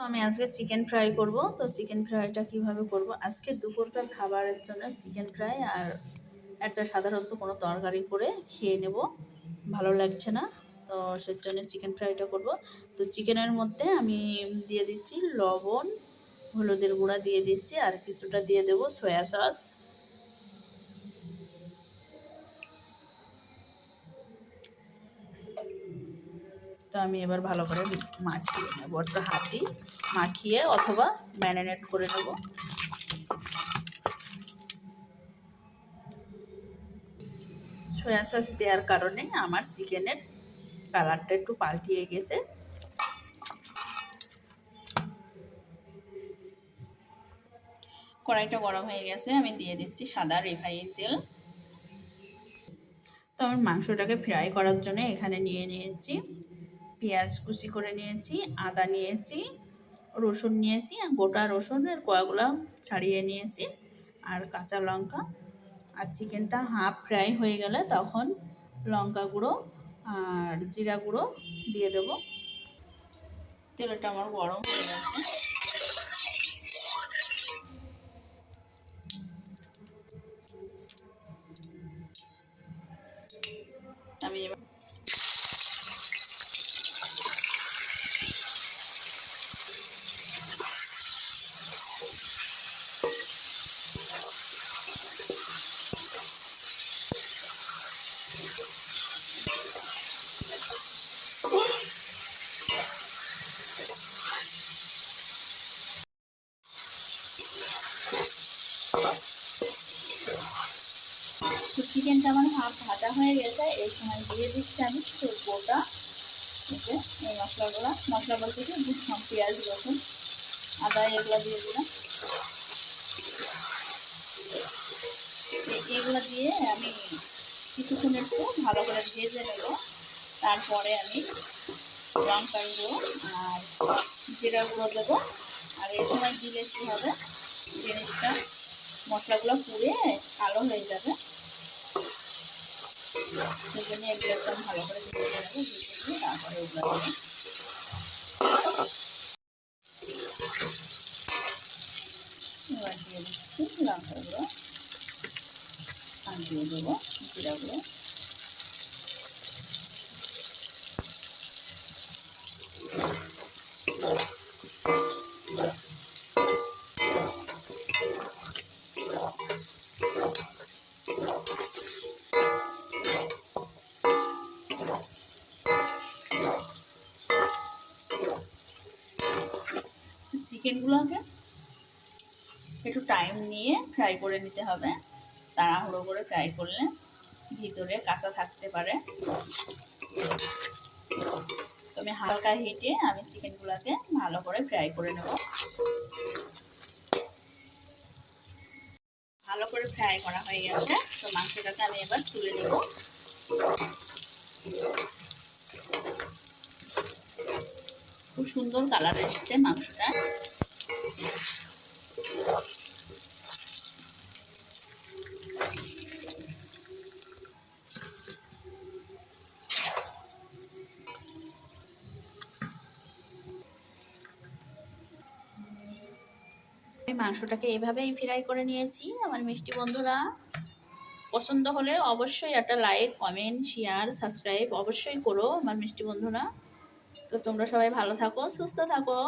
আমি আজকে chicken fry করব। তো চিকেন ফ্রাইটা কিভাবে করব, আজকে দুপুরকার খাবারের জন্য চিকেন ফ্রাই আর একটা সাধারণত কোনো তরকারি করে খেয়ে নেব, ভালো লাগছে না। তো সেজন্য চিকেন ফ্রাইটা করব। তো চিকেনের মধ্যে আমি দিয়ে দিচ্ছি লবণ, হলুদের গুঁড়া দিয়ে দিচ্ছি, আর কিছুটা দিয়ে দেব সয়া সস। তো আমি এবার ভালো করে মাখিয়ে নেবো, একটা হাতি মাখিয়ে অথবা ম্যারিনেট করে নেব। সয়া সস দেওয়ার কারণে আমার চিকেনের কালারটা একটু পাল্টিয়ে গেছে। কড়াইটা গরম হয়ে গেছে, আমি দিয়ে দিচ্ছি সাদা রিফাইন তেল। তো আমি মাংসটাকে ফ্রাই করার জন্য এখানে নিয়ে নিয়েছি পেঁয়াজ কুচি করে নিয়েছি, আদা নিয়েছি, রসুন নিয়েছি, গোটা রসুনের কোয়াগুলো ছাড়িয়ে নিয়েছি, আর কাঁচা লঙ্কা। আর চিকেনটা হাফ ফ্রাই হয়ে গেলে তখন লঙ্কা গুঁড়ো আর জিরা গুঁড়ো দিয়ে দেবো। তেলটা আমার গরম হয়ে গেছে, আমি এবার তো চিকেনটা আমার হাফ ভাজা হয়ে গেছে। এই সময় দিয়ে দিচ্ছি আমি গোটা এই মশলা বলতে কি পেঁয়াজ রসুন আদা এগুলো দিয়ে দিলাম। এগুলো দিয়ে আমি কিছুক্ষণ একটু ভালো করে ভেজে নেব। তারপরে আমি লঙ্কার গুঁড়ো আর জিরা গুঁড়ো দেবো। আর এই সময় দিলে কী হবে, জিনিসটা মশলাগুলো পুড়ে কালো হয়ে যাবে। সেজন্য এগুলো একদম ভালো করে ভেজে নেবো, ভেজে দিয়ে তারপরে ওগুলো দেবো। এবার দিয়ে দিচ্ছি লঙ্কার গুঁড়ো আর দিয়ে দেবো জিরা গুঁড়ো। চিকেনগুলোকে একটু টাইম নিয়ে ফ্রাই করে নিতে হবে, তাড়াহুড়ো করে ফ্রাই করলে ভিতরে কাঁচা থাকতে পারে। তো আমি হালকা হিটে আমি চিকেনগুলোকে ভালো করে ফ্রাই করে নেব। ভালো করে ফ্রাই করা হয়ে গেছে, তো মাংসটাকে আমি এবার তুলে নেব। খুব সুন্দর কালার এসছে মাংসটা। আমি মাংসটাকে এভাবেই ফ্রাই করে নিয়েছি। আমার মিষ্টি বন্ধুরা, পছন্দ হলে অবশ্যই একটা লাইক, কমেন্ট, শেয়ার, সাবস্ক্রাইব অবশ্যই করো আমার মিষ্টি বন্ধুরা। তো তোমরা সবাই ভালো থাকো, সুস্থ থাকো।